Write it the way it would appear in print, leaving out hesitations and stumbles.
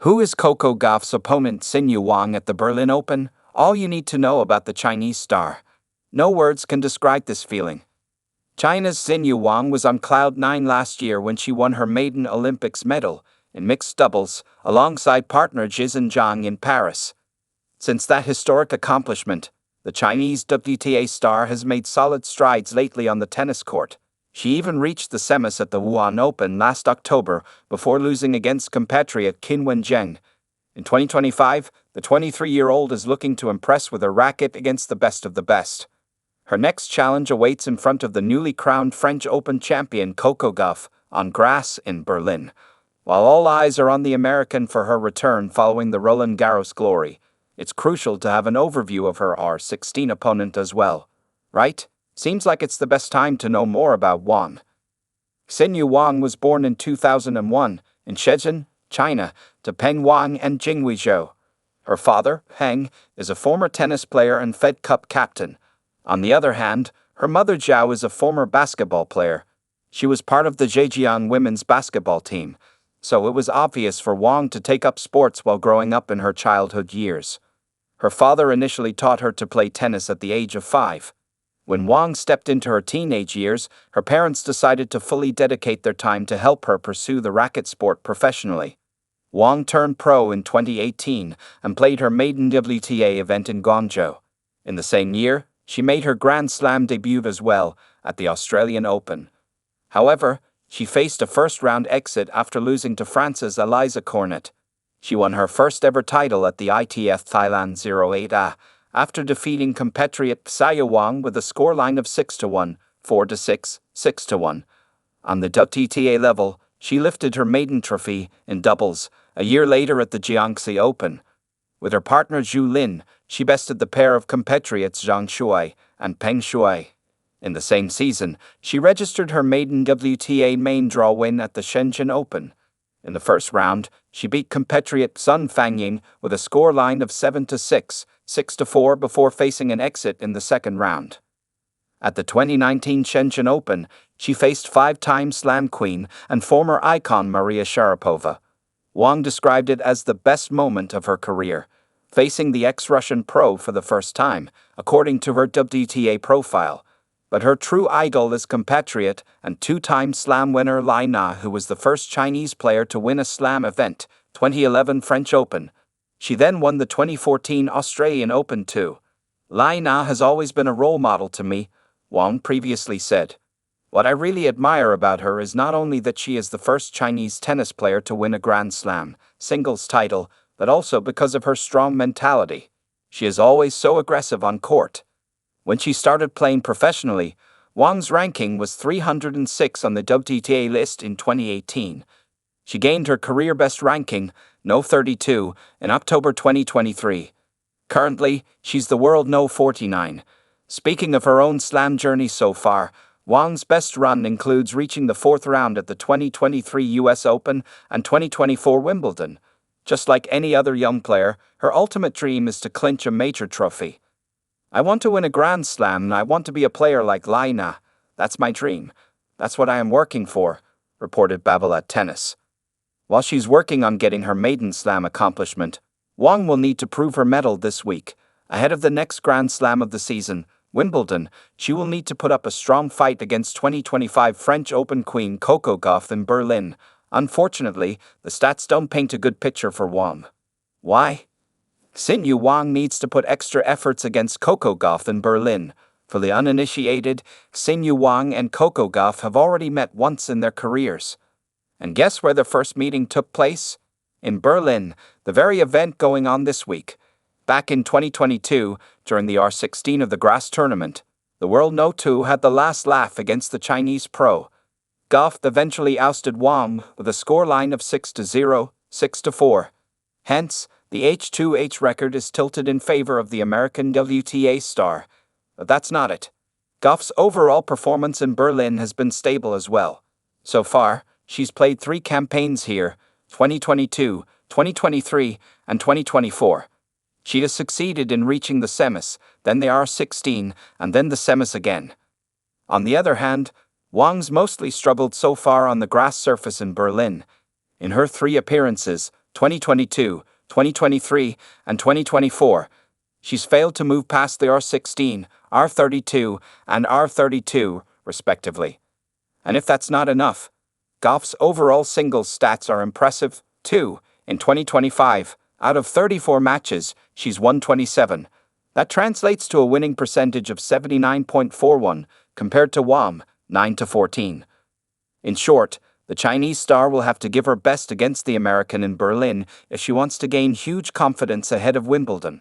Who is Coco Gauff's opponent Xinyu Wang at the Berlin Open? All you need to know about the Chinese star. No words can describe this feeling. China's Xinyu Wang was on cloud nine last year when she won her maiden Olympics medal in mixed doubles alongside partner Zhizhen Zhang in Paris. Since that historic accomplishment, the Chinese WTA star has made solid strides lately on the tennis court. She even reached the semis at the Wuhan Open last October before losing against compatriot Qinwen Zheng. In 2025, the 23-year-old is looking to impress with her racket against the best of the best. Her next challenge awaits in front of the newly crowned French Open champion Coco Gauff on grass in Berlin. While all eyes are on the American for her return following the Roland Garros glory, it's crucial to have an overview of her R16 opponent as well, right? Seems like it's the best time to know more about Wang. Xinyu Wang was born in 2001 in Shenzhen, China, to Peng Wang and Jingwei Zhou. Her father, Peng, is a former tennis player and Fed Cup captain. On the other hand, her mother Zhao is a former basketball player. She was part of the Zhejiang women's basketball team, so it was obvious for Wang to take up sports while growing up in her childhood years. Her father initially taught her to play tennis at the age of 5. When Wang stepped into her teenage years, her parents decided to fully dedicate their time to help her pursue the racket sport professionally. Wang turned pro in 2018 and played her maiden WTA event in Guangzhou. In the same year, she made her Grand Slam debut as well at the Australian Open. However, she faced a first-round exit after losing to France's Eliza Cornet. She won her first-ever title at the ITF Thailand 08A, after defeating compatriot Xinyu Wang with a scoreline of 6-1, 4-6, 6-1. On the WTA level, she lifted her maiden trophy in doubles a year later at the Jiangxi Open. With her partner Zhu Lin, she bested the pair of compatriots Zhang Shuai and Peng Shuai. In the same season, she registered her maiden WTA main draw win at the Shenzhen Open. In the first round, she beat compatriot Sun Fangying with a scoreline of 7-6, 6-4 before facing an exit in the second round. At the 2019 Shenzhen Open, she faced 5-time Slam Queen and former icon Maria Sharapova. Wang described it as the best moment of her career, facing the ex-Russian pro for the first time, according to her WTA profile. But her true idol is compatriot and 2-time Slam winner Lai Na, who was the first Chinese player to win a Slam event, 2011 French Open. She then won the 2014 Australian Open too. Lai Na has always been a role model to me, Wang previously said. What I really admire about her is not only that she is the first Chinese tennis player to win a Grand Slam singles title, but also because of her strong mentality. She is always so aggressive on court. When she started playing professionally, Wang's ranking was 306 on the WTA list in 2018. She gained her career best ranking, No. 32, in October 2023. Currently, she's the world No. 49. Speaking of her own Slam journey so far, Wang's best run includes reaching the 4th round at the 2023 US Open and 2024 Wimbledon. Just like any other young player, her ultimate dream is to clinch a major trophy. I want to win a Grand Slam and I want to be a player like Lai Na. That's my dream. That's what I am working for, reported Babolat Tennis. While she's working on getting her maiden Slam accomplishment, Wang will need to prove her mettle this week. Ahead of the next Grand Slam of the season, Wimbledon, she will need to put up a strong fight against 2025 French Open queen Coco Gauff in Berlin. Unfortunately, the stats don't paint a good picture for Wang. Why? Xinyu Wang needs to put extra efforts against Coco Gauff in Berlin. For the uninitiated, Xinyu Wang and Coco Gauff have already met once in their careers. And guess where their first meeting took place? In Berlin, the very event going on this week. Back in 2022, during the R16 of the grass tournament, the World No. 2 had the last laugh against the Chinese pro. Gauff eventually ousted Wang with a scoreline of 6-0, 6-4. Hence, the H2H record is tilted in favor of the American WTA star. But that's not it. Gauff's overall performance in Berlin has been stable as well. So far, she's played 3 campaigns here, 2022, 2023, and 2024. She has succeeded in reaching the semis, then the R16, and then the semis again. On the other hand, Wang's mostly struggled so far on the grass surface in Berlin. In her 3 appearances, 2022, 2023, and 2024. She's failed to move past the R16, R32, and R32, respectively. And if that's not enough, Gauff's overall singles stats are impressive, too. In 2025, out of 34 matches, she's won 27. That translates to a winning percentage of 79.41, compared to Wang, 9-14. In short, the Chinese star will have to give her best against the American in Berlin if she wants to gain huge confidence ahead of Wimbledon.